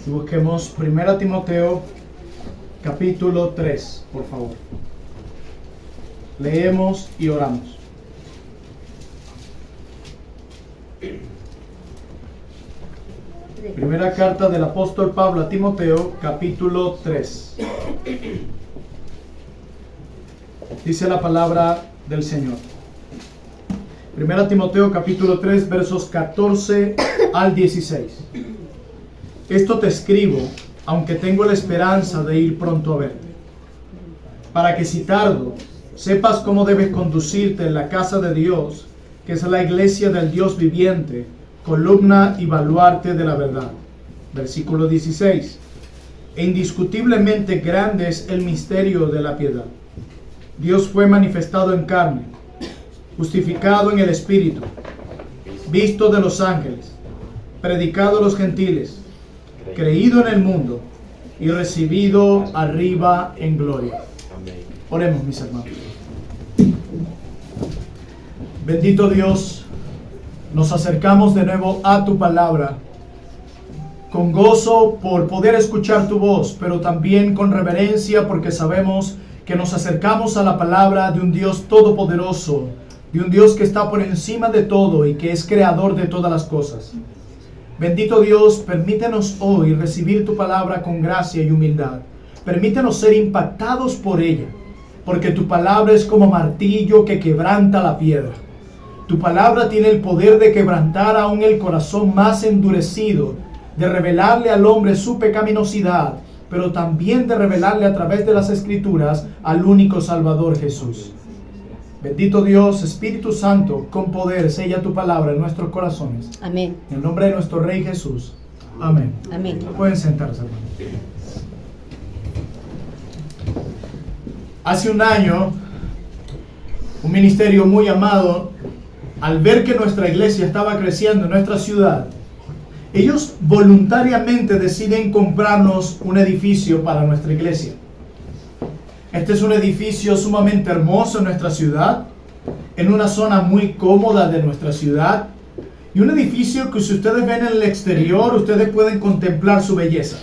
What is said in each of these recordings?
Y busquemos 1 Timoteo capítulo 3, por favor. Leemos y oramos. Primera carta del apóstol Pablo a Timoteo, capítulo 3. Dice la palabra del Señor. Primera Timoteo, capítulo 3, versos 14 al 16. Esto te escribo, aunque tengo la esperanza de ir pronto a verte, para que si tardo, sepas cómo debes conducirte en la casa de Dios, que es la iglesia del Dios viviente, columna y baluarte de la verdad. Versículo 16. E indiscutiblemente grande es el misterio de la piedad. Dios fue manifestado en carne, justificado en el Espíritu, visto de los ángeles, predicado a los gentiles, creído en el mundo y recibido arriba en gloria. Oremos, mis hermanos. Bendito Dios, nos acercamos de nuevo a tu palabra, con gozo por poder escuchar tu voz, pero también con reverencia porque sabemos que nos acercamos a la palabra de un Dios todopoderoso, de un Dios que está por encima de todo y que es creador de todas las cosas. Bendito Dios, permítenos hoy recibir tu palabra con gracia y humildad. Permítenos ser impactados por ella, porque tu palabra es como martillo que quebranta la piedra. Tu palabra tiene el poder de quebrantar aún el corazón más endurecido, de revelarle al hombre su pecaminosidad, pero también de revelarle a través de las Escrituras al único Salvador Jesús. Bendito Dios, Espíritu Santo, con poder sella tu palabra en nuestros corazones. Amén. En el nombre de nuestro Rey Jesús. Amén. Amén. Pueden sentarse, hermano. Hace un año, un ministerio muy amado, al ver que nuestra iglesia estaba creciendo en nuestra ciudad, ellos voluntariamente deciden comprarnos un edificio para nuestra iglesia. Este es un edificio sumamente hermoso en nuestra ciudad, en una zona muy cómoda de nuestra ciudad, y un edificio que si ustedes ven en el exterior, ustedes pueden contemplar su belleza.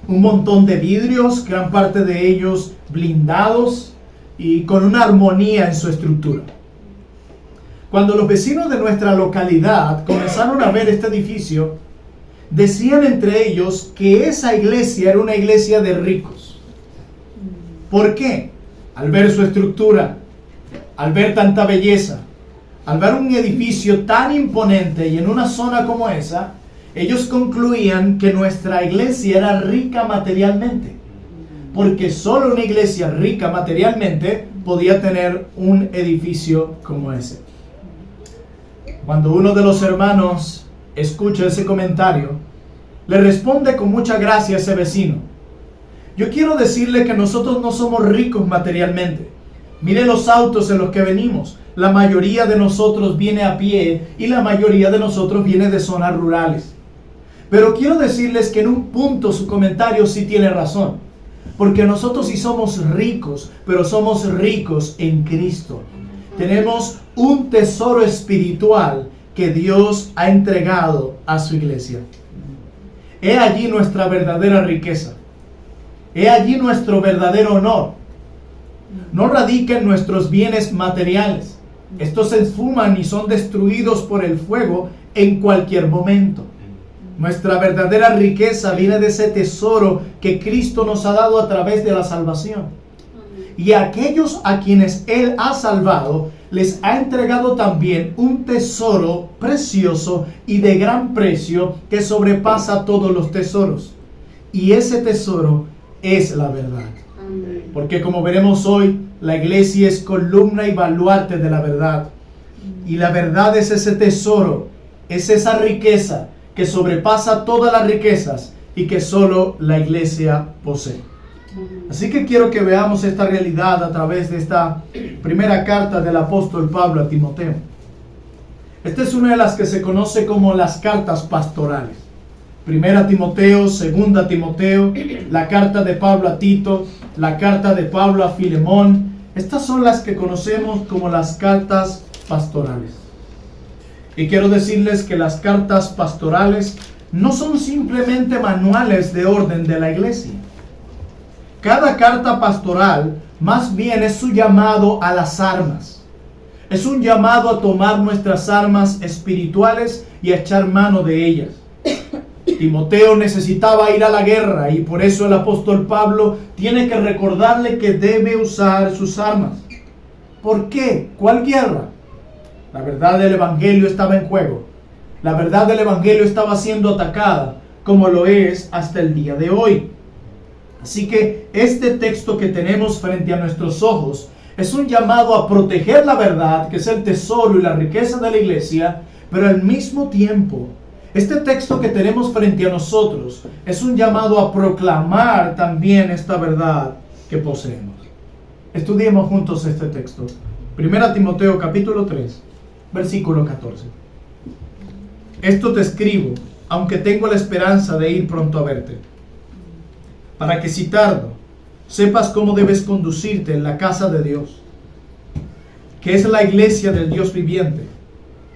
Un montón de vidrios, gran parte de ellos blindados y con una armonía en su estructura. Cuando los vecinos de nuestra localidad comenzaron a ver este edificio, decían entre ellos que esa iglesia era una iglesia de ricos. ¿Por qué? Al ver su estructura, al ver tanta belleza, al ver un edificio tan imponente y en una zona como esa, ellos concluían que nuestra iglesia era rica materialmente, porque solo una iglesia rica materialmente podía tener un edificio como ese. Cuando uno de los hermanos escucha ese comentario, le responde con mucha gracia a ese vecino: yo quiero decirle que nosotros no somos ricos materialmente. Mire los autos en los que venimos. La mayoría de nosotros viene a pie y la mayoría de nosotros viene de zonas rurales. Pero quiero decirles que en un punto su comentario sí tiene razón. Porque nosotros sí somos ricos, pero somos ricos en Cristo. Tenemos un tesoro espiritual que Dios ha entregado a su iglesia. He allí nuestra verdadera riqueza. He allí nuestro verdadero honor. No radica en nuestros bienes materiales. Estos se esfuman y son destruidos por el fuego en cualquier momento. Nuestra verdadera riqueza viene de ese tesoro que Cristo nos ha dado a través de la salvación. Y a aquellos a quienes Él ha salvado, les ha entregado también un tesoro precioso y de gran precio que sobrepasa todos los tesoros. Y ese tesoro es la verdad. Porque como veremos hoy, la iglesia es columna y baluarte de la verdad. Y la verdad es ese tesoro, es esa riqueza que sobrepasa todas las riquezas y que solo la iglesia posee. Así que quiero que veamos esta realidad a través de esta primera carta del apóstol Pablo a Timoteo. Esta es una de las que se conoce como las cartas pastorales. Primera Timoteo, Segunda Timoteo, la carta de Pablo a Tito, la carta de Pablo a Filemón. Estas son las que conocemos como las cartas pastorales. Y quiero decirles que las cartas pastorales no son simplemente manuales de orden de la iglesia. Cada carta pastoral más bien es su llamado a las armas. Es un llamado a tomar nuestras armas espirituales y a echar mano de ellas. Timoteo necesitaba ir a la guerra y por eso el apóstol Pablo tiene que recordarle que debe usar sus armas. ¿Por qué? ¿Cuál guerra? La verdad del evangelio estaba en juego. La verdad del evangelio estaba siendo atacada, como lo es hasta el día de hoy. Así que este texto que tenemos frente a nuestros ojos es un llamado a proteger la verdad, que es el tesoro y la riqueza de la iglesia, pero al mismo tiempo, este texto que tenemos frente a nosotros es un llamado a proclamar también esta verdad que poseemos. Estudiemos juntos este texto. 1 Timoteo capítulo 3, versículo 14. Esto te escribo, aunque tengo la esperanza de ir pronto a verte, para que si tardo, sepas cómo debes conducirte en la casa de Dios, que es la iglesia del Dios viviente,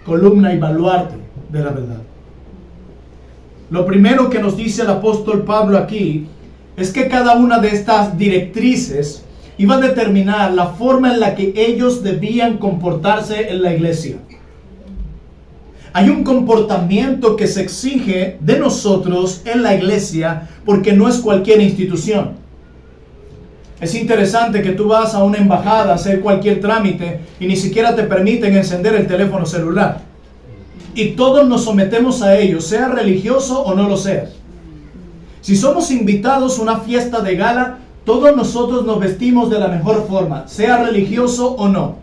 columna y baluarte de la verdad. Lo primero que nos dice el apóstol Pablo aquí es que cada una de estas directrices iba a determinar la forma en la que ellos debían comportarse en la iglesia. Hay un comportamiento que se exige de nosotros en la iglesia porque no es cualquier institución. Es interesante que tú vas a una embajada a hacer cualquier trámite y ni siquiera te permiten encender el teléfono celular. Y todos nos sometemos a ello, sea religioso o no lo seas. Si somos invitados a una fiesta de gala, todos nosotros nos vestimos de la mejor forma, sea religioso o no.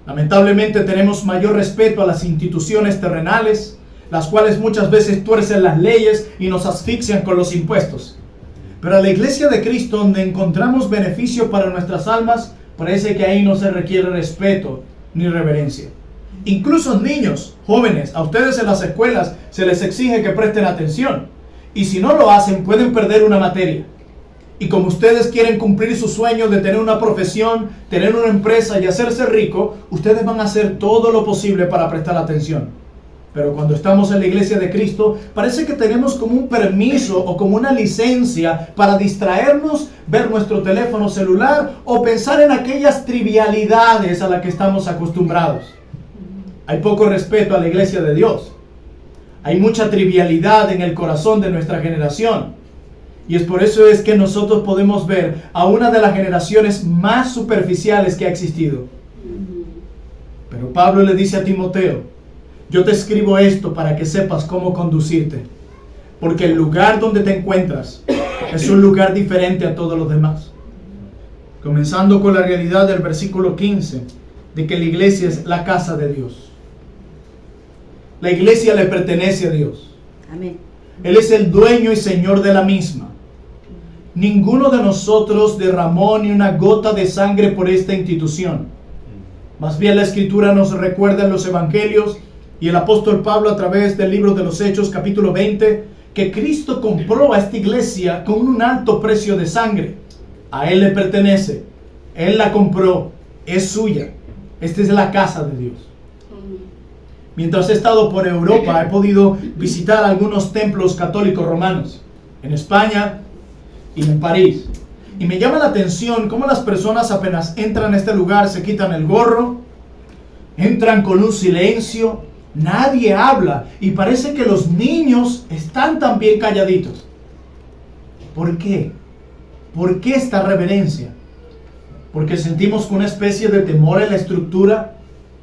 Lamentablemente tenemos mayor respeto a las instituciones terrenales, las cuales muchas veces tuercen las leyes y nos asfixian con los impuestos. Pero a la iglesia de Cristo, donde encontramos beneficio para nuestras almas, parece que ahí no se requiere respeto ni reverencia. Incluso niños, jóvenes, a ustedes en las escuelas se les exige que presten atención. Y si no lo hacen, pueden perder una materia. Y como ustedes quieren cumplir su sueño de tener una profesión, tener una empresa y hacerse rico, ustedes van a hacer todo lo posible para prestar atención. Pero cuando estamos en la iglesia de Cristo, parece que tenemos como un permiso o como una licencia para distraernos, ver nuestro teléfono celular o pensar en aquellas trivialidades a las que estamos acostumbrados. Hay poco respeto a la iglesia de Dios. Hay mucha trivialidad en el corazón de nuestra generación. Y es por eso es que nosotros podemos ver a una de las generaciones más superficiales que ha existido. Pero Pablo le dice a Timoteo: yo te escribo esto para que sepas cómo conducirte, porque el lugar donde te encuentras es un lugar diferente a todos los demás. Comenzando con la realidad del versículo 15, de que la iglesia es la casa de Dios. La iglesia le pertenece a Dios. Amén. Él es el dueño y señor de la misma. Ninguno de nosotros derramó ni una gota de sangre por esta institución. Más bien la Escritura nos recuerda en los Evangelios y el apóstol Pablo a través del libro de los Hechos capítulo 20 que Cristo compró a esta iglesia con un alto precio de sangre. A Él le pertenece. Él la compró. Es suya. Esta es la casa de Dios. Mientras he estado por Europa, he podido visitar algunos templos católicos romanos, en España y en París. Y me llama la atención cómo las personas apenas entran a este lugar se quitan el gorro, entran con un silencio, nadie habla y parece que los niños están también calladitos. ¿Por qué? ¿Por qué esta reverencia? Porque sentimos una especie de temor en la estructura.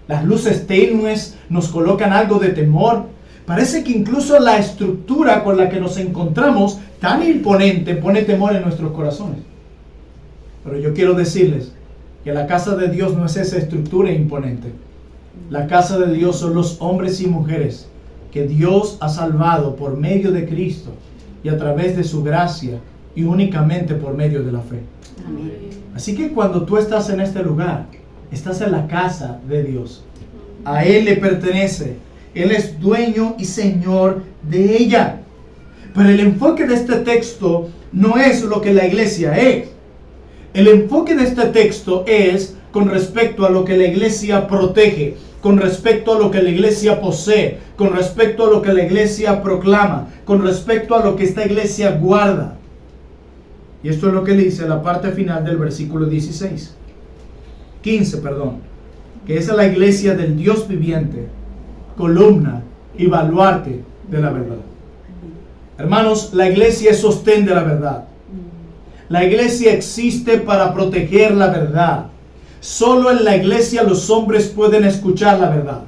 Las luces tenues nos colocan algo de temor. Parece que incluso la estructura con la que nos encontramos, tan imponente, pone temor en nuestros corazones. Pero yo quiero decirles que la casa de Dios no es esa estructura imponente. La casa de Dios son los hombres y mujeres que Dios ha salvado por medio de Cristo y a través de su gracia y únicamente por medio de la fe. Amén. Así que cuando tú estás en este lugar, estás en la casa de Dios. A Él le pertenece. Él es dueño y señor de ella. Pero el enfoque de este texto no es lo que la iglesia es. El enfoque de este texto es con respecto a lo que la iglesia protege. con respecto a lo que la iglesia posee, con respecto a lo que la iglesia proclama, con respecto a lo que esta iglesia guarda. Y esto es lo que le dice la parte final del versículo 15, que es la iglesia del Dios viviente, columna y baluarte de la verdad. Hermanos, la iglesia es sostén de la verdad. La iglesia existe para proteger la verdad. Solo en la iglesia los hombres pueden escuchar la verdad.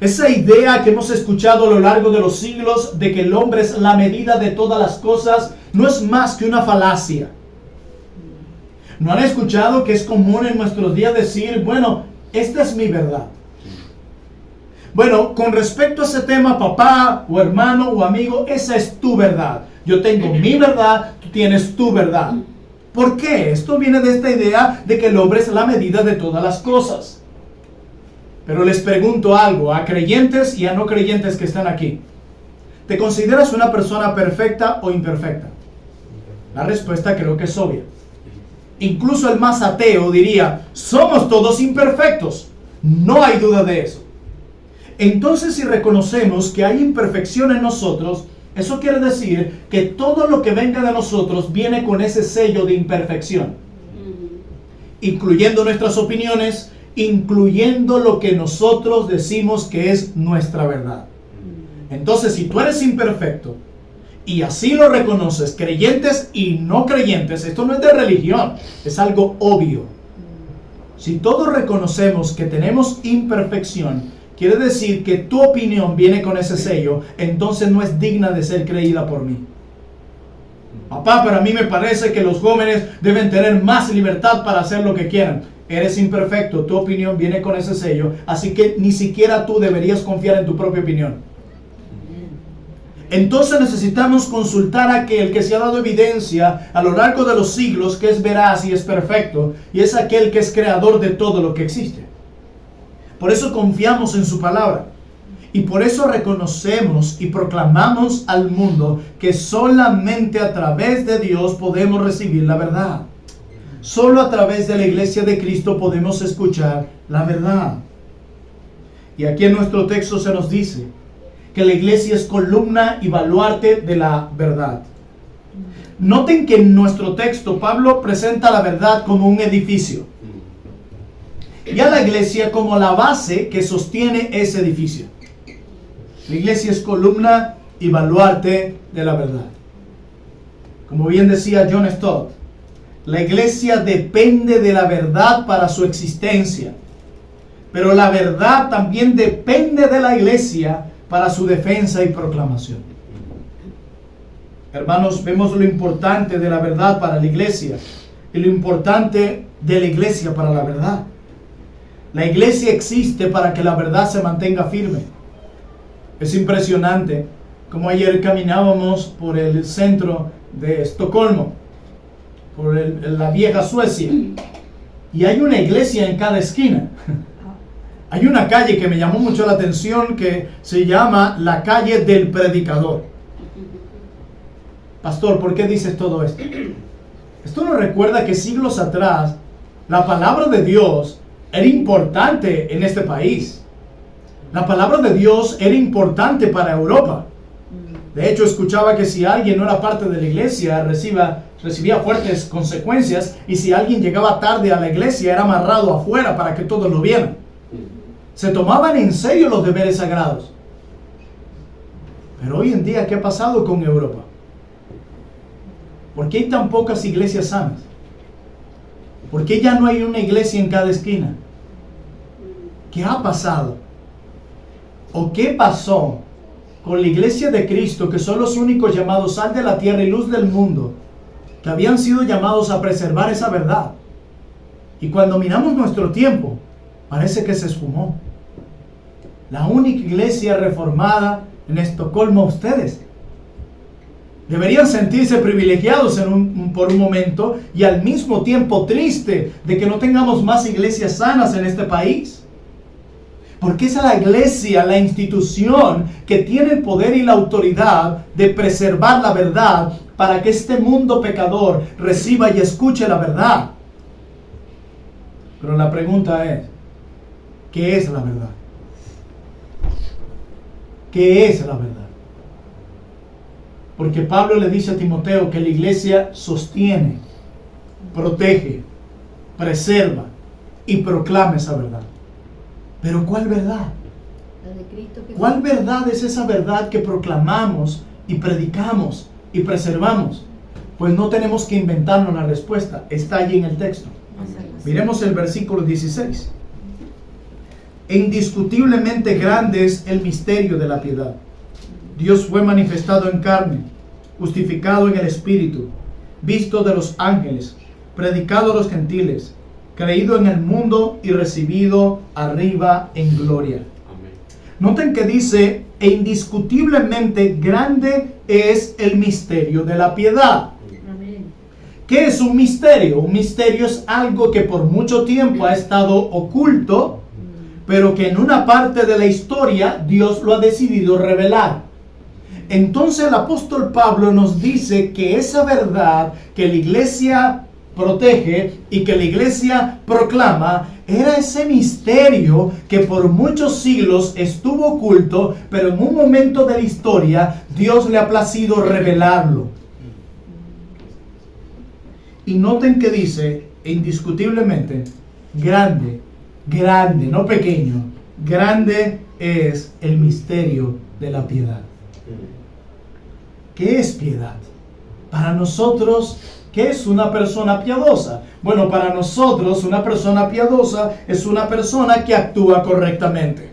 Esa idea que hemos escuchado a lo largo de los siglos de que el hombre es la medida de todas las cosas no es más que una falacia. ¿No han escuchado que es común en nuestros días decir, bueno, esta es mi verdad? Bueno, con respecto a ese tema, papá o hermano o amigo, esa es tu verdad. Yo tengo mi verdad, tú tienes tu verdad. ¿Por qué? Esto viene de esta idea de que el hombre es la medida de todas las cosas. Pero les pregunto algo a creyentes y a no creyentes que están aquí. ¿Te consideras una persona perfecta o imperfecta? La respuesta creo que es obvia. Incluso el más ateo diría, somos todos imperfectos. No hay duda de eso. Entonces, si reconocemos que hay imperfección en nosotros, eso quiere decir que todo lo que venga de nosotros viene con ese sello de imperfección, incluyendo nuestras opiniones, incluyendo lo que nosotros decimos que es nuestra verdad. Entonces, si tú eres imperfecto y así lo reconoces, creyentes y no creyentes, esto no es de religión, es algo obvio. Si todos reconocemos que tenemos imperfección, quiere decir que tu opinión viene con ese sello, entonces no es digna de ser creída por mí. Papá, pero a mí me parece que los jóvenes deben tener más libertad para hacer lo que quieran. Eres imperfecto, tu opinión viene con ese sello, así que ni siquiera tú deberías confiar en tu propia opinión. Entonces necesitamos consultar a aquel que se ha dado evidencia a lo largo de los siglos, que es veraz y es perfecto, y es aquel que es creador de todo lo que existe. Por eso confiamos en su palabra. Y por eso reconocemos y proclamamos al mundo que solamente a través de Dios podemos recibir la verdad. Solo a través de la iglesia de Cristo podemos escuchar la verdad. Y aquí en nuestro texto se nos dice que la iglesia es columna y baluarte de la verdad. Noten que en nuestro texto Pablo presenta la verdad como un edificio y a la iglesia como la base que sostiene ese edificio. La iglesia es columna y baluarte de la verdad. Como bien decía John Stott, la iglesia depende de la verdad para su existencia, pero la verdad también depende de la iglesia para su defensa y proclamación. Hermanos, vemos lo importante de la verdad para la iglesia y lo importante de la iglesia para la verdad. La iglesia existe para que la verdad se mantenga firme. Es impresionante como ayer caminábamos por el centro de Estocolmo, por la vieja Suecia, y hay una iglesia en cada esquina. Hay una calle que me llamó mucho la atención que se llama la calle del predicador. Pastor, ¿por qué dices todo esto? Esto nos recuerda que siglos atrás la palabra de Dios era importante en este país. La palabra de Dios era importante para Europa. De hecho, escuchaba que si alguien no era parte de la iglesia, recibía fuertes consecuencias, y si alguien llegaba tarde a la iglesia, era amarrado afuera para que todos lo vieran. Se tomaban en serio los deberes sagrados. Pero hoy en día, ¿qué ha pasado con Europa? ¿Por qué hay tan pocas iglesias sanas? ¿Por qué ya no hay una iglesia en cada esquina? ¿Qué ha pasado? ¿O qué pasó con la iglesia de Cristo, que son los únicos llamados sal de la tierra y luz del mundo, que habían sido llamados a preservar esa verdad? Y cuando miramos nuestro tiempo, parece que se esfumó. La única iglesia reformada en Estocolmo, ustedes. Deberían sentirse privilegiados por un momento y al mismo tiempo triste de que no tengamos más iglesias sanas en este país. Porque es la iglesia, la institución que tiene el poder y la autoridad de preservar la verdad para que este mundo pecador reciba y escuche la verdad. Pero la pregunta es, ¿Qué es la verdad? ¿Qué es la verdad? Porque Pablo le dice a Timoteo que la iglesia sostiene, protege, preserva y proclama esa verdad. Pero ¿cuál verdad? La de Cristo Jesús. ¿Cuál verdad es esa verdad que proclamamos y predicamos y preservamos? Pues no tenemos que inventarnos la respuesta, está allí en el texto. Miremos el versículo 16. Indiscutiblemente grande es el misterio de la piedad. Dios fue manifestado en carne, justificado en el Espíritu, visto de los ángeles, predicado a los gentiles, creído en el mundo y recibido arriba en gloria. Amén. Noten que dice, e indiscutiblemente grande es el misterio de la piedad. Amén. ¿Qué es un misterio? Un misterio es algo que por mucho tiempo ha estado oculto, pero que en una parte de la historia Dios lo ha decidido revelar. Entonces el apóstol Pablo nos dice que esa verdad que la iglesia protege y que la iglesia proclama era ese misterio que por muchos siglos estuvo oculto, pero en un momento de la historia Dios le ha placido revelarlo. Y noten que dice indiscutiblemente grande, grande, no pequeño, grande es el misterio de la piedad. ¿Qué es piedad? Para nosotros, ¿qué es una persona piadosa? Bueno, para nosotros una persona piadosa es una persona que actúa correctamente.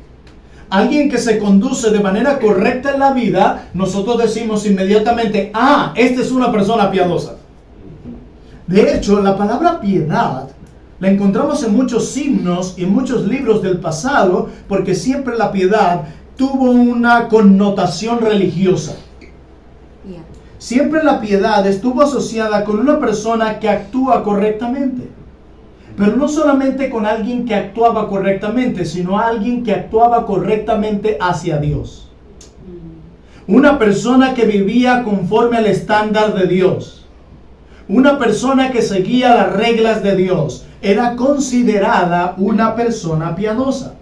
Alguien que se conduce de manera correcta en la vida, nosotros decimos inmediatamente, esta es una persona piadosa. De hecho, la palabra piedad la encontramos en muchos himnos y en muchos libros del pasado, porque siempre la piedad tuvo una connotación religiosa. Siempre la piedad estuvo asociada con una persona que actúa correctamente. Pero no solamente con alguien que actuaba correctamente, sino alguien que actuaba correctamente hacia Dios. Una persona que vivía conforme al estándar de Dios. Una persona que seguía las reglas de Dios. Era considerada una persona piadosa.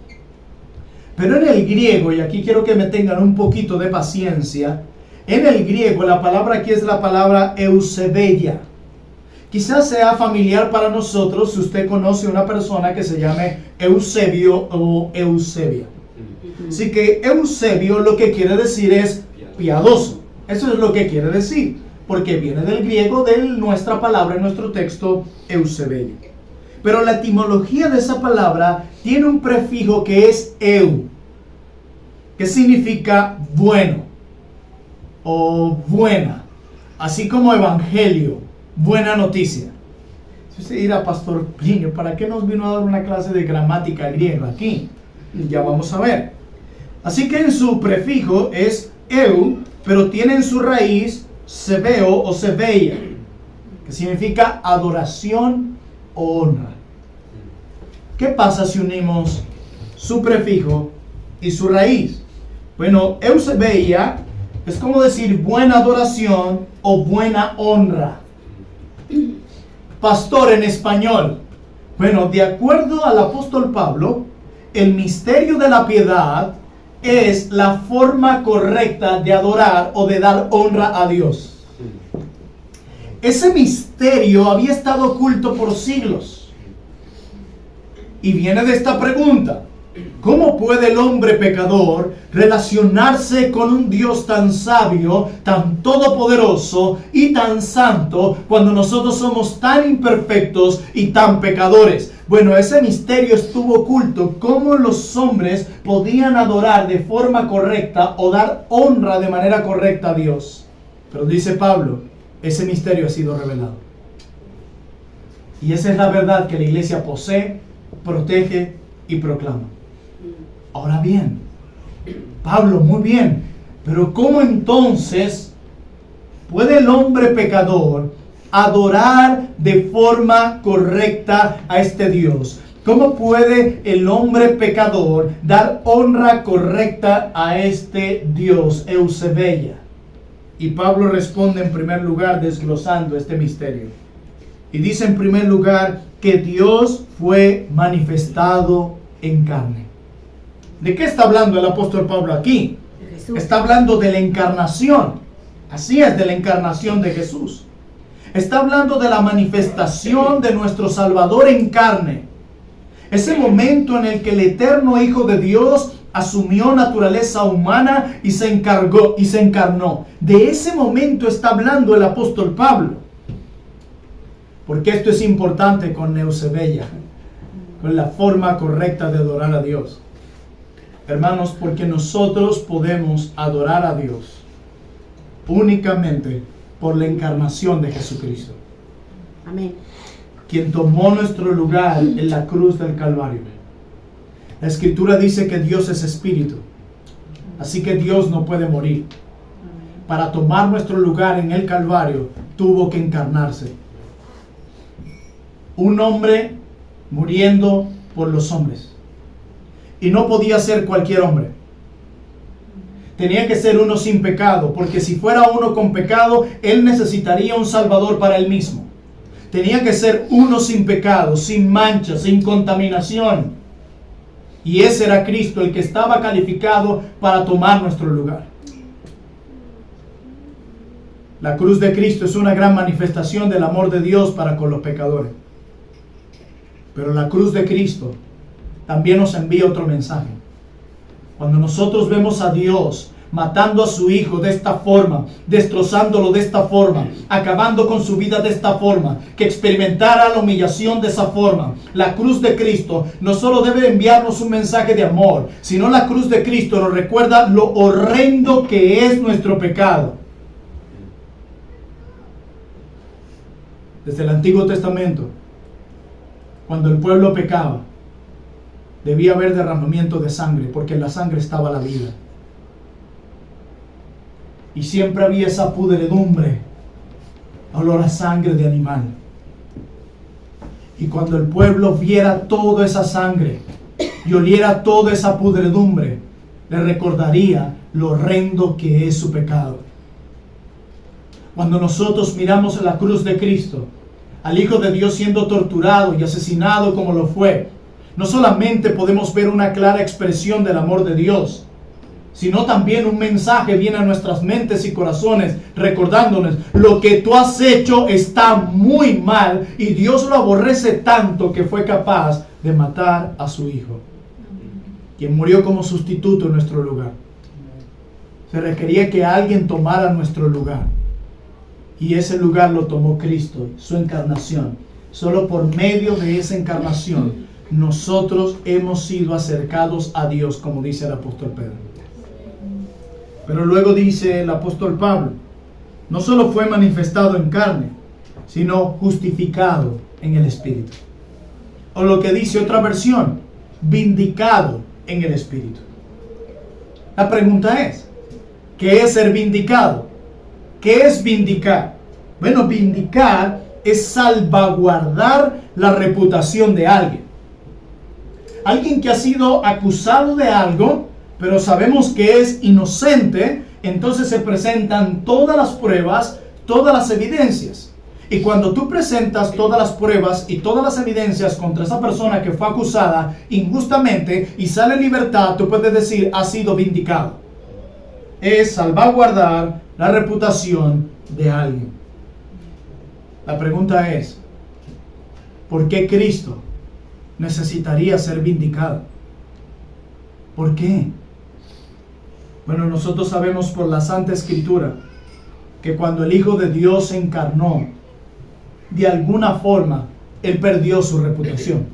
Pero en el griego, y aquí quiero que me tengan un poquito de paciencia, en el griego la palabra aquí es la palabra eusebeia. Quizás sea familiar para nosotros si usted conoce a una persona que se llame Eusebio o Eusebia. Así que Eusebio lo que quiere decir es piadoso. Eso es lo que quiere decir, porque viene del griego de nuestra palabra en nuestro texto Eusebeia. Pero la etimología de esa palabra tiene un prefijo que es eu, que significa bueno o buena, así como evangelio, buena noticia. Si usted dirá, Pastor Plinio, ¿para qué nos vino a dar una clase de gramática griega aquí? Ya vamos a ver. Así que en su prefijo es eu, pero tiene en su raíz sebeo o sebeia, que significa adoración o honra. ¿Qué pasa si unimos su prefijo y su raíz? Bueno, eusebeia es como decir buena adoración o buena honra. Pastor en español. Bueno, de acuerdo al apóstol Pablo, el misterio de la piedad es la forma correcta de adorar o de dar honra a Dios. Ese misterio había estado oculto por siglos. Y viene de esta pregunta: ¿cómo puede el hombre pecador relacionarse con un Dios tan sabio, tan todopoderoso y tan santo cuando nosotros somos tan imperfectos y tan pecadores? Bueno, ese misterio estuvo oculto. ¿Cómo los hombres podían adorar de forma correcta o dar honra de manera correcta a Dios? Pero dice Pablo, ese misterio ha sido revelado. Y esa es la verdad que la iglesia posee, protege y proclama. Ahora bien, Pablo, muy bien, pero ¿cómo entonces puede el hombre pecador adorar de forma correcta a este Dios? ¿Cómo puede el hombre pecador dar honra correcta a este Dios, Eusebeia? Y Pablo responde en primer lugar desglosando este misterio. Y dice en primer lugar que Dios fue manifestado en carne. ¿De qué está hablando el apóstol Pablo aquí? Jesús. Está hablando de la encarnación. Así es, de la encarnación de Jesús. Está hablando de la manifestación de nuestro Salvador en carne. Ese momento en el que el eterno Hijo de Dios asumió naturaleza humana y se encarnó. De ese momento está hablando el apóstol Pablo. Porque esto es importante con Eusebella, con la forma correcta de adorar a Dios. Hermanos, porque nosotros podemos adorar a Dios únicamente por la encarnación de Jesucristo. Amén. Quien tomó nuestro lugar en la cruz del Calvario. La Escritura dice que Dios es espíritu, así que Dios no puede morir. Para tomar nuestro lugar en el Calvario, tuvo que encarnarse. Un hombre muriendo por los hombres. Y no podía ser cualquier hombre. Tenía que ser uno sin pecado, porque si fuera uno con pecado, él necesitaría un Salvador para él mismo. Tenía que ser uno sin pecado, sin mancha, sin contaminación. Y ese era Cristo, el que estaba calificado para tomar nuestro lugar. La cruz de Cristo es una gran manifestación del amor de Dios para con los pecadores. Pero la cruz de Cristo también nos envía otro mensaje. Cuando nosotros vemos a Dios matando a su Hijo de esta forma, destrozándolo de esta forma, acabando con su vida de esta forma, que experimentara la humillación de esa forma, la cruz de Cristo no solo debe enviarnos un mensaje de amor, sino la cruz de Cristo nos recuerda lo horrendo que es nuestro pecado. Desde el Antiguo Testamento, cuando el pueblo pecaba, debía haber derramamiento de sangre, porque en la sangre estaba la vida. Y siempre había esa pudredumbre, olor a sangre de animal. Y cuando el pueblo viera toda esa sangre y oliera toda esa pudredumbre, le recordaría lo horrendo que es su pecado. Cuando nosotros miramos la cruz de Cristo, al Hijo de Dios siendo torturado y asesinado como lo fue, no solamente podemos ver una clara expresión del amor de Dios, sino también un mensaje viene a nuestras mentes y corazones recordándonos: lo que tú has hecho está muy mal y Dios lo aborrece tanto que fue capaz de matar a su Hijo, quien murió como sustituto en nuestro lugar. Se requería que alguien tomara nuestro lugar, y ese lugar lo tomó Cristo, su encarnación. Solo por medio de esa encarnación nosotros hemos sido acercados a Dios, como dice el apóstol Pedro. Pero luego dice el apóstol Pablo, no solo fue manifestado en carne, sino justificado en el Espíritu. O lo que dice otra versión, vindicado en el Espíritu. La pregunta es, ¿qué es ser vindicado? ¿Qué es vindicar? Bueno, vindicar es salvaguardar la reputación de alguien. Alguien que ha sido acusado de algo, pero sabemos que es inocente, entonces se presentan todas las pruebas, todas las evidencias. Y cuando tú presentas todas las pruebas y todas las evidencias contra esa persona que fue acusada injustamente y sale en libertad, tú puedes decir, ha sido vindicado. Es salvaguardar la reputación de alguien. La pregunta es, ¿por qué Cristo necesitaría ser vindicado? ¿Por qué? Bueno, nosotros sabemos por la Santa Escritura que cuando el Hijo de Dios se encarnó, de alguna forma, Él perdió su reputación.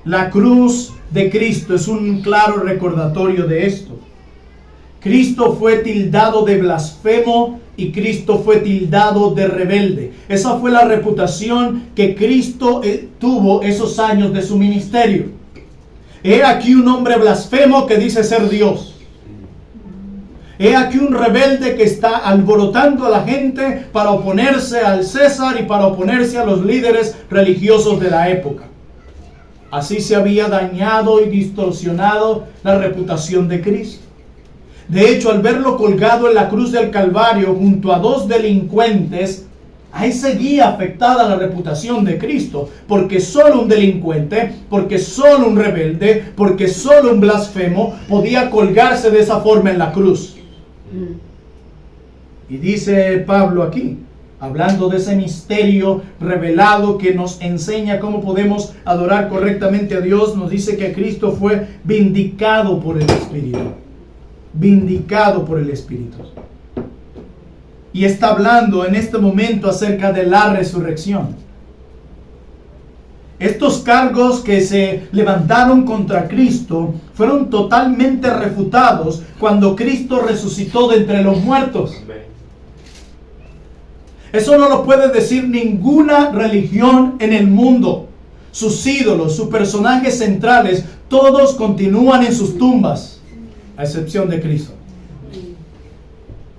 La cruz de Cristo es un claro recordatorio de esto. Cristo fue tildado de blasfemo y Cristo fue tildado de rebelde. Esa fue la reputación que Cristo tuvo esos años de su ministerio. He aquí un hombre blasfemo que dice ser Dios. He aquí un rebelde que está alborotando a la gente para oponerse al César y para oponerse a los líderes religiosos de la época. Así se había dañado y distorsionado la reputación de Cristo. De hecho, al verlo colgado en la cruz del Calvario junto a dos delincuentes, Ahí seguía afectada la reputación de Cristo, porque solo un delincuente, porque solo un rebelde, porque solo un blasfemo podía colgarse de esa forma en la cruz. Y dice Pablo aquí, hablando de ese misterio revelado que nos enseña cómo podemos adorar correctamente a Dios, nos dice que Cristo fue vindicado por el Espíritu. Vindicado por el Espíritu. Y está hablando en este momento acerca de la resurrección. Estos cargos que se levantaron contra Cristo fueron totalmente refutados cuando Cristo resucitó de entre los muertos. Eso no lo puede decir ninguna religión en el mundo. Sus ídolos, sus personajes centrales, todos continúan en sus tumbas, a excepción de Cristo.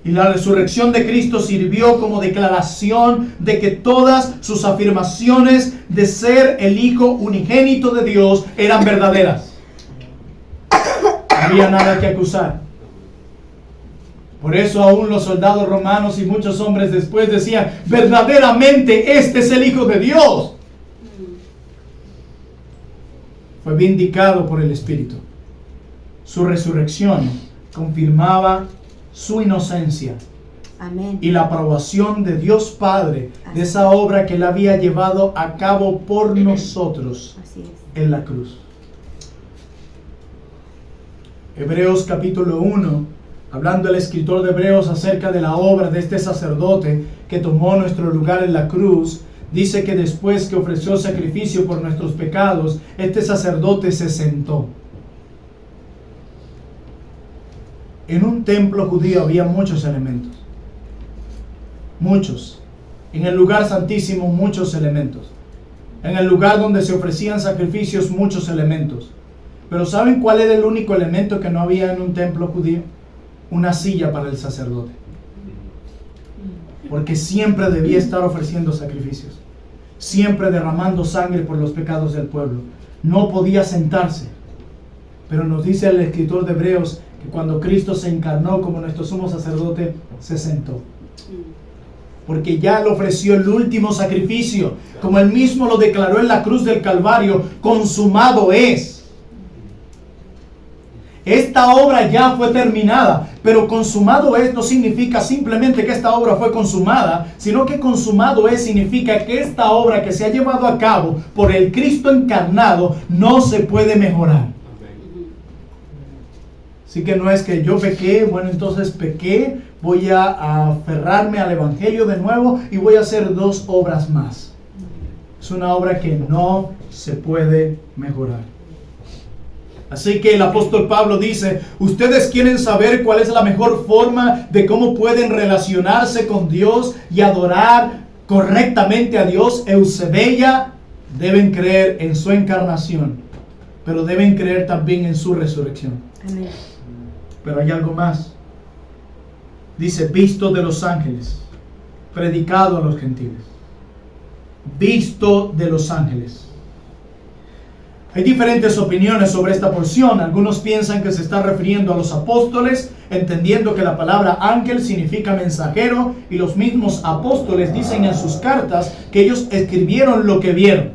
Y la resurrección de Cristo sirvió como declaración de que todas sus afirmaciones de ser el Hijo unigénito de Dios eran verdaderas. No había nada que acusar. Por eso aún los soldados romanos y muchos hombres después decían, verdaderamente este es el Hijo de Dios. Fue vindicado por el Espíritu. Su resurrección confirmaba su inocencia. Amén. Y la aprobación de Dios Padre de esa obra que Él había llevado a cabo por nosotros en la cruz. Hebreos capítulo 1, hablando el escritor de Hebreos acerca de la obra de este sacerdote que tomó nuestro lugar en la cruz, dice que después que ofreció sacrificio por nuestros pecados, este sacerdote se sentó. En un templo judío había muchos elementos. Muchos. En el lugar santísimo muchos elementos. En el lugar donde se ofrecían sacrificios muchos elementos. Pero ¿saben cuál era el único elemento que no había en un templo judío? Una silla para el sacerdote. Porque siempre debía estar ofreciendo sacrificios. Siempre derramando sangre por los pecados del pueblo. No podía sentarse. Pero nos dice el escritor de Hebreos que cuando Cristo se encarnó como nuestro sumo sacerdote, se sentó. Porque ya le ofreció el último sacrificio. Como él mismo lo declaró en la cruz del Calvario, consumado es. Esta obra ya fue terminada, pero consumado es no significa simplemente que esta obra fue consumada, sino que consumado es significa que esta obra que se ha llevado a cabo por el Cristo encarnado no se puede mejorar. Así que no es que yo pequé, bueno, entonces pequé, voy a aferrarme al Evangelio de nuevo y voy a hacer 2 obras más. Es una obra que no se puede mejorar. Así que el apóstol Pablo dice, ustedes quieren saber cuál es la mejor forma de cómo pueden relacionarse con Dios y adorar correctamente a Dios. Eusebia, deben creer en su encarnación, pero deben creer también en su resurrección. Amén. Pero hay algo más. Dice, visto de los ángeles, predicado a los gentiles. Visto de los ángeles. Hay diferentes opiniones sobre esta porción. Algunos piensan que se está refiriendo a los apóstoles, entendiendo que la palabra ángel significa mensajero, y los mismos apóstoles dicen en sus cartas que ellos escribieron lo que vieron.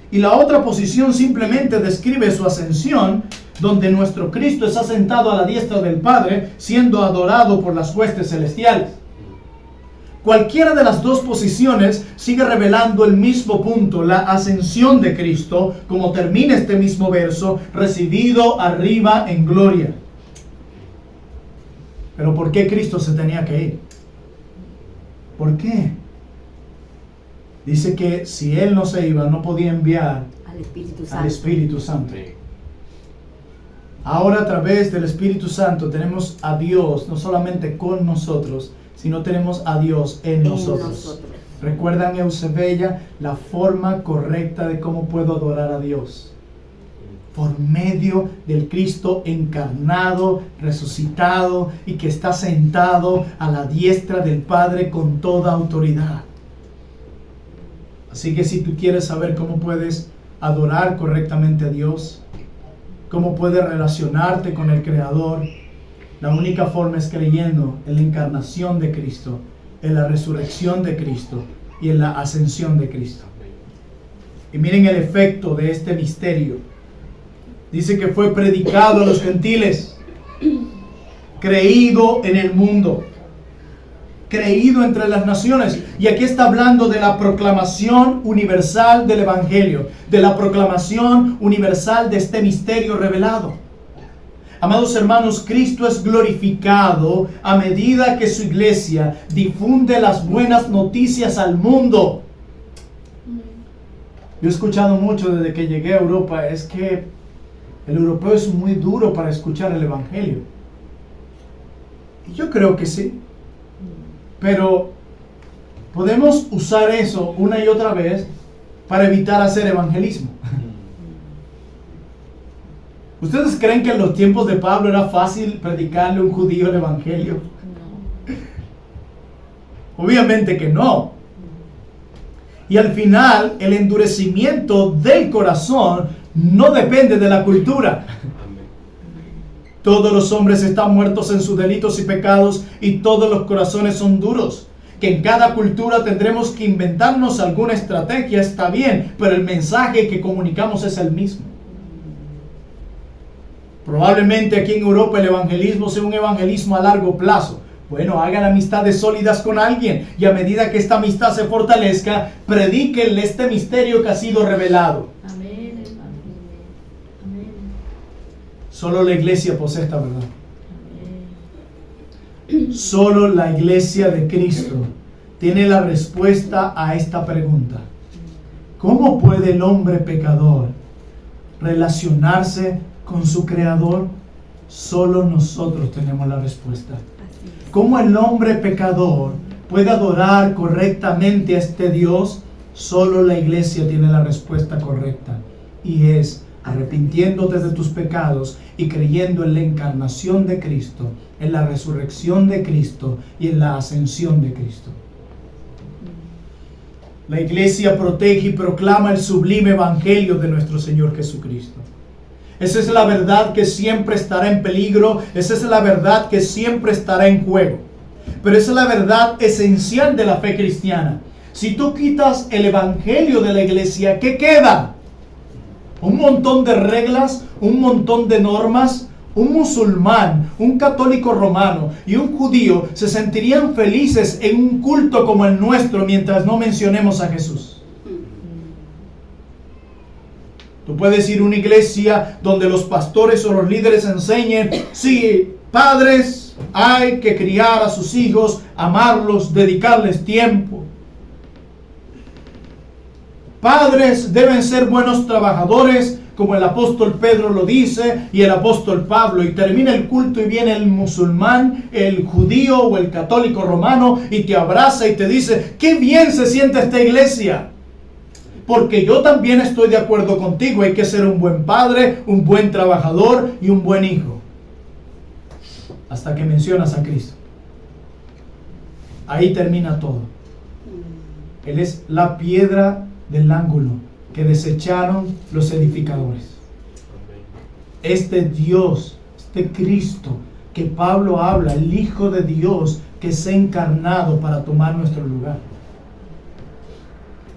Y la otra posición simplemente describe su ascensión, donde nuestro Cristo está sentado a la diestra del Padre, siendo adorado por las huestes celestiales. Cualquiera de las 2 posiciones sigue revelando el mismo punto, la ascensión de Cristo, como termina este mismo verso, recibido arriba en gloria. Pero ¿por qué Cristo se tenía que ir? ¿Por qué? Dice que si Él no se iba, no podía enviar al Espíritu Santo. Ahora a través del Espíritu Santo tenemos a Dios, no solamente con nosotros, sino tenemos a Dios en nosotros. ¿Recuerdan, Eusebia, la forma correcta de cómo puedo adorar a Dios? Por medio del Cristo encarnado, resucitado y que está sentado a la diestra del Padre con toda autoridad. Así que si tú quieres saber cómo puedes adorar correctamente a Dios, cómo puedes relacionarte con el Creador, la única forma es creyendo en la encarnación de Cristo en la resurrección de Cristo y en la ascensión de Cristo. Y miren el efecto de este misterio. Dice que fue predicado a los gentiles, creído en el mundo, creído entre las naciones. Y aquí está hablando de la proclamación universal del Evangelio, de la proclamación universal de este misterio revelado. Amados hermanos, Cristo es glorificado a medida que su iglesia difunde las buenas noticias al mundo. Yo he escuchado mucho desde que llegué a Europa, es que el europeo es muy duro para escuchar el Evangelio. Y yo creo que sí. Pero podemos usar eso una y otra vez para evitar hacer evangelismo. ¿Ustedes creen que en los tiempos de Pablo era fácil predicarle a un judío el Evangelio? Obviamente que no. Y al final, el endurecimiento del corazón no depende de la cultura. Todos los hombres están muertos en sus delitos y pecados, y todos los corazones son duros. Que en cada cultura tendremos que inventarnos alguna estrategia, está bien, pero el mensaje que comunicamos es el mismo. Probablemente aquí en Europa el evangelismo sea un evangelismo a largo plazo. Bueno, hagan amistades sólidas con alguien, y a medida que esta amistad se fortalezca, predíquenle este misterio que ha sido revelado. Amén. Amén. Solo la iglesia posee esta verdad. Solo la iglesia de Cristo tiene la respuesta a esta pregunta. ¿Cómo puede el hombre pecador relacionarse con su Creador? Solo nosotros tenemos la respuesta. ¿Cómo el hombre pecador puede adorar correctamente a este Dios? Solo la iglesia tiene la respuesta correcta, y es arrepintiéndote de tus pecados y creyendo en la encarnación de Cristo, en la resurrección de Cristo y en la ascensión de Cristo. La iglesia protege y proclama el sublime evangelio de nuestro Señor Jesucristo. Esa es la verdad que siempre estará en peligro, esa es la verdad que siempre estará en juego. Pero esa es la verdad esencial de la fe cristiana. Si tú quitas el evangelio de la iglesia, ¿qué queda? Un montón de reglas, un montón de normas. Un musulmán, un católico romano y un judío se sentirían felices en un culto como el nuestro mientras no mencionemos a Jesús. Tú puedes ir a una iglesia donde los pastores o los líderes enseñen: sí, padres, hay que criar a sus hijos, amarlos, dedicarles tiempo. Padres deben ser buenos trabajadores, como el apóstol Pedro lo dice, y el apóstol Pablo. Y termina el culto y viene el musulmán, el judío o el católico romano y te abraza y te dice: qué bien se siente esta iglesia, porque yo también estoy de acuerdo contigo. Hay que ser un buen padre, un buen trabajador y un buen hijo. Hasta que mencionas a Cristo. Ahí termina todo. Él es la piedra del ángulo que desecharon los edificadores. Este Dios, este Cristo que Pablo habla, el Hijo de Dios que se ha encarnado para tomar nuestro lugar.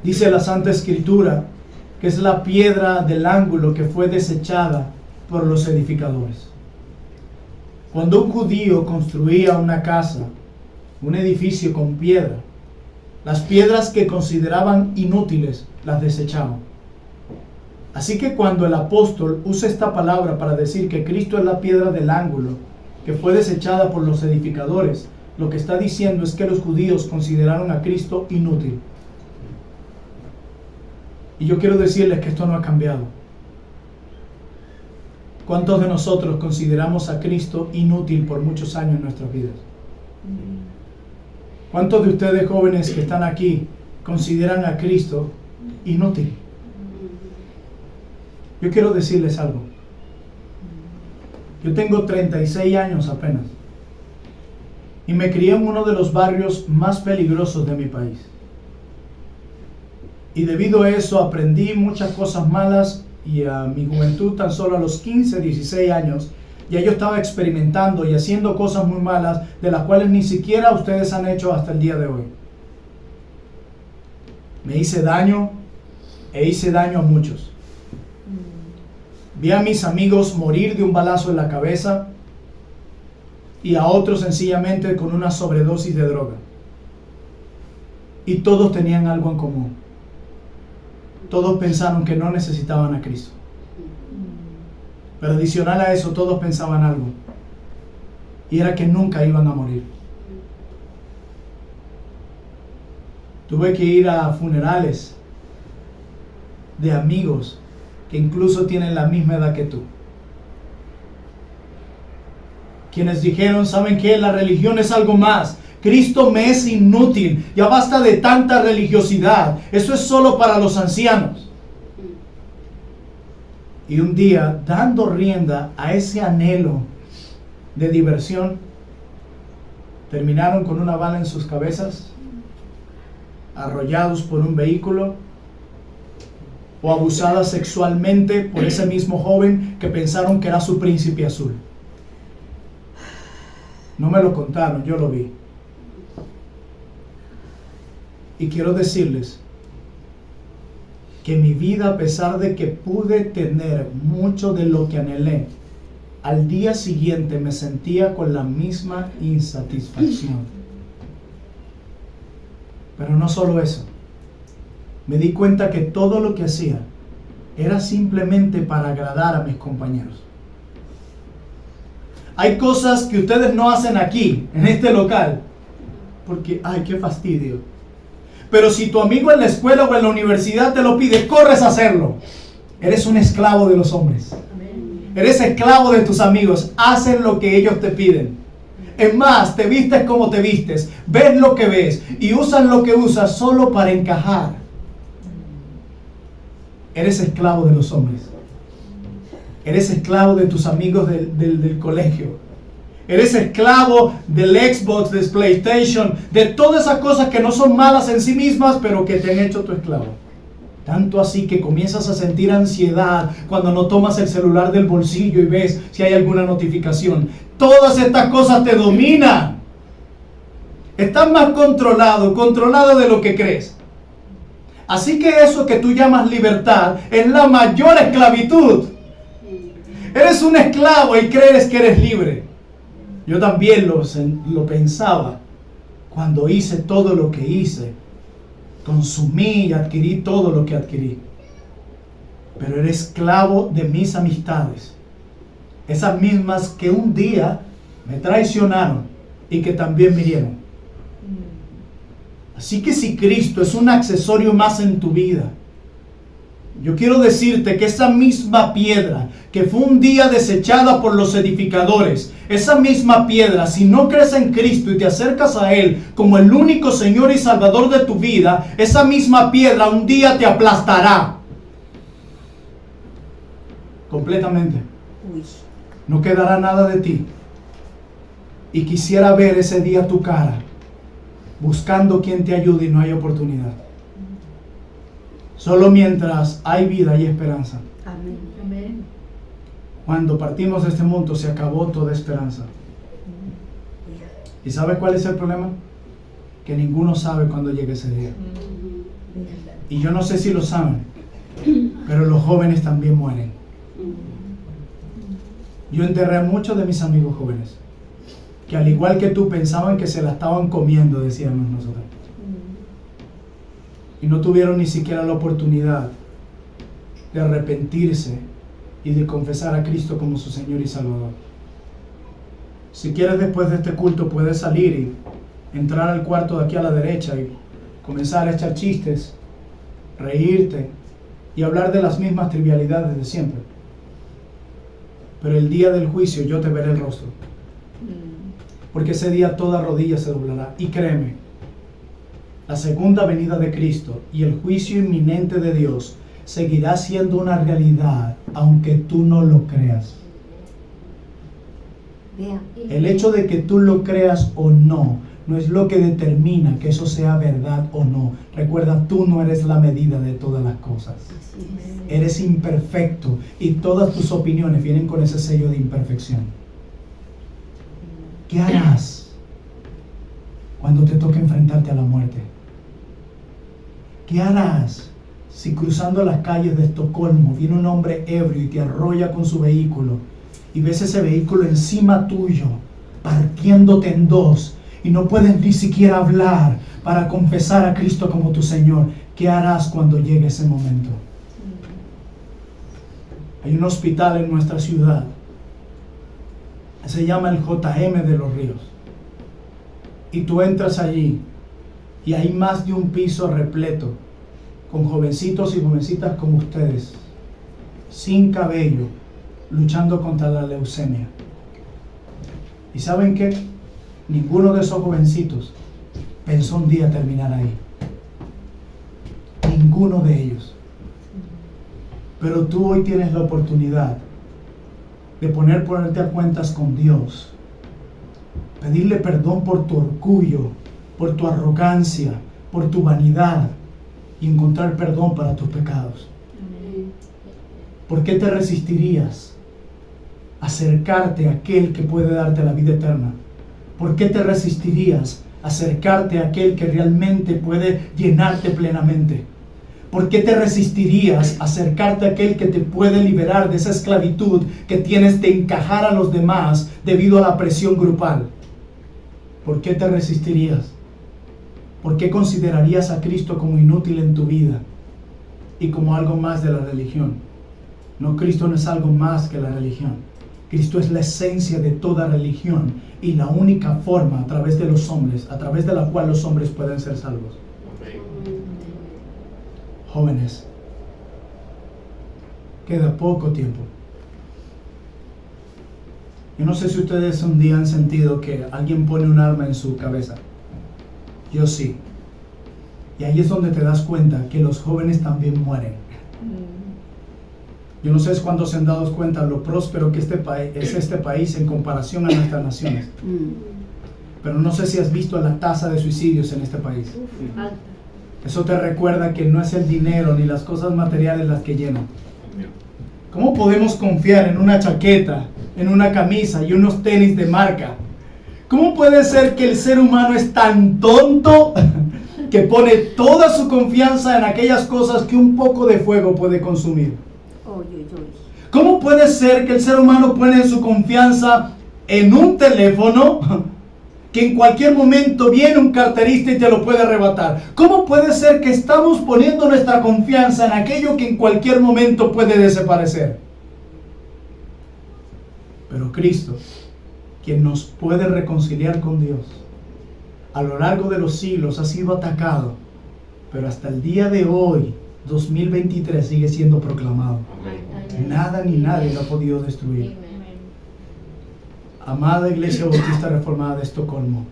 Dice la Santa Escritura que es la piedra del ángulo que fue desechada por los edificadores. Cuando un judío construía una casa, un edificio con piedra, las piedras que consideraban inútiles las desechaban. Así que cuando el apóstol usa esta palabra para decir que Cristo es la piedra del ángulo que fue desechada por los edificadores, lo que está diciendo es que los judíos consideraron a Cristo inútil. Y yo quiero decirles que esto no ha cambiado. ¿Cuántos de nosotros consideramos a Cristo inútil por muchos años en nuestras vidas? ¿Cuántos de ustedes jóvenes que están aquí consideran a Cristo inútil? Yo quiero decirles algo. Yo tengo 36 años apenas y me crié en uno de los barrios más peligrosos de mi país. Y debido a eso aprendí muchas cosas malas, y a mi juventud, tan solo a los 15, 16 años, Ya yo estaba experimentando y haciendo cosas muy malas, de las cuales ni siquiera ustedes han hecho hasta el día de hoy. Me hice daño e hice daño a muchos. Vi a mis amigos morir de un balazo en la cabeza y a otros sencillamente con una sobredosis de droga. Y todos tenían algo en común. Todos pensaron que no necesitaban a Cristo. Pero adicional a eso, todos pensaban algo. Y era que nunca iban a morir. Tuve que ir a funerales de amigos que incluso tienen la misma edad que tú. Quienes dijeron, ¿saben qué? La religión es algo más. Cristo me es inútil. Ya basta de tanta religiosidad. Eso es solo para los ancianos. Y un día, dando rienda a ese anhelo de diversión, terminaron con una bala en sus cabezas, arrollados por un vehículo, o abusadas sexualmente por ese mismo joven que pensaron que era su príncipe azul. No me lo contaron, yo lo vi. Y quiero decirles que mi vida, a pesar de que pude tener mucho de lo que anhelé, al día siguiente me sentía con la misma insatisfacción. Pero no solo eso. Me di cuenta que todo lo que hacía era simplemente para agradar a mis compañeros. Hay cosas que ustedes no hacen aquí, en este local, porque, ay, qué fastidio. Pero si tu amigo en la escuela o en la universidad te lo pide, corres a hacerlo. Eres un esclavo de los hombres. Eres esclavo de tus amigos. Hacen lo que ellos te piden. Es más, te vistes como te vistes, ves lo que ves y usas lo que usas solo para encajar. Eres esclavo de los hombres. Eres esclavo de tus amigos del colegio. Eres esclavo del Xbox, del PlayStation, de todas esas cosas que no son malas en sí mismas, pero que te han hecho tu esclavo. Tanto así que comienzas a sentir ansiedad cuando no tomas el celular del bolsillo y ves si hay alguna notificación. Todas estas cosas te dominan. Estás más controlado de lo que crees. Así que eso que tú llamas libertad es la mayor esclavitud. Eres un esclavo y crees que eres libre. Yo también lo pensaba cuando hice todo lo que hice. Consumí y adquirí todo lo que adquirí. Pero eres esclavo de mis amistades. Esas mismas que un día me traicionaron y que también me hirieron. Así que si Cristo es un accesorio más en tu vida, yo quiero decirte que esa misma piedra que fue un día desechada por los edificadores, esa misma piedra, si no crees en Cristo y te acercas a Él como el único Señor y Salvador de tu vida, esa misma piedra un día te aplastará. Completamente. No quedará nada de ti. Y quisiera ver ese día tu cara, buscando quien te ayude y no hay oportunidad. Solo mientras hay vida y esperanza. Amén. Cuando partimos de este mundo se acabó toda esperanza. ¿Y sabes cuál es el problema? Que ninguno sabe cuándo llegue ese día. Y yo no sé si lo saben, pero los jóvenes también mueren. Yo enterré a muchos de mis amigos jóvenes, que al igual que tú pensaban que se la estaban comiendo, decíamos nosotros. Y no tuvieron ni siquiera la oportunidad de arrepentirse y de confesar a Cristo como su Señor y Salvador. Si quieres, después de este culto puedes salir y entrar al cuarto de aquí a la derecha y comenzar a echar chistes, reírte y hablar de las mismas trivialidades de siempre. Pero el día del juicio yo te veré el rostro, porque ese día toda rodilla se doblará. Y créeme, la segunda venida de Cristo y el juicio inminente de Dios seguirá siendo una realidad, aunque tú no lo creas. El hecho de que tú lo creas o no, no es lo que determina que eso sea verdad o no. Recuerda, tú no eres la medida de todas las cosas. Eres imperfecto y todas tus opiniones vienen con ese sello de imperfección. ¿Qué harás cuando te toque enfrentarte a la muerte? ¿Qué harás si cruzando las calles de Estocolmo viene un hombre ebrio y te arrolla con su vehículo y ves ese vehículo encima tuyo, partiéndote en dos y no puedes ni siquiera hablar para confesar a Cristo como tu Señor? ¿Qué harás cuando llegue ese momento? Hay un hospital en nuestra ciudad, se llama el JM de los Ríos, y tú entras allí y hay más de un piso repleto con jovencitos y jovencitas como ustedes, sin cabello, luchando contra la leucemia. ¿Y saben qué? Ninguno de esos jovencitos pensó un día terminar ahí. Ninguno de ellos. Pero tú hoy tienes la oportunidad de ponerte a cuentas con Dios, pedirle perdón por tu orgullo, por tu arrogancia, por tu vanidad y encontrar perdón para tus pecados. ¿Por qué te resistirías a acercarte a aquel que puede darte la vida eterna? ¿Por qué te resistirías a acercarte a aquel que realmente puede llenarte plenamente? ¿Por qué te resistirías a acercarte a aquel que te puede liberar de esa esclavitud que tienes de encajar a los demás debido a la presión grupal? ¿Por qué te resistirías? ¿Por qué considerarías a Cristo como inútil en tu vida y como algo más de la religión? No, Cristo no es algo más que la religión. Cristo es la esencia de toda religión y la única forma a través de los hombres, a través de la cual los hombres pueden ser salvos. Jóvenes, queda poco tiempo. Yo no sé si ustedes un día han sentido que alguien pone un arma en su cabeza. Yo sí. Y ahí es donde te das cuenta que los jóvenes también mueren. Yo no sé cuándo se han dado cuenta lo próspero que es este país en comparación a nuestras naciones. Pero no sé si has visto la tasa de suicidios en este país. Eso te recuerda que no es el dinero ni las cosas materiales las que llenan. ¿Cómo podemos confiar en una chaqueta, en una camisa y unos tenis de marca? ¿Cómo puede ser que el ser humano es tan tonto que pone toda su confianza en aquellas cosas que un poco de fuego puede consumir? ¿Cómo puede ser que el ser humano pone su confianza en un teléfono que en cualquier momento viene un carterista y te lo puede arrebatar? ¿Cómo puede ser que estamos poniendo nuestra confianza en aquello que en cualquier momento puede desaparecer? Pero Cristo, quien nos puede reconciliar con Dios, a lo largo de los siglos ha sido atacado, pero hasta el día de hoy, 2023, sigue siendo proclamado. Nada ni nadie lo ha podido destruir. Amada Iglesia Bautista Reformada de Estocolmo,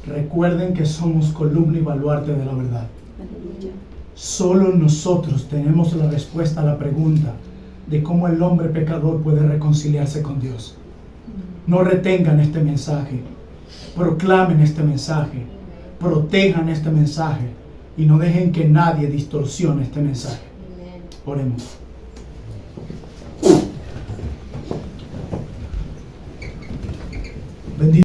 recuerden que somos columna y baluarte de la verdad. Solo nosotros tenemos la respuesta a la pregunta de cómo el hombre pecador puede reconciliarse con Dios. No retengan este mensaje, proclamen este mensaje, protejan este mensaje y no dejen que nadie distorsione este mensaje. Oremos. Bendito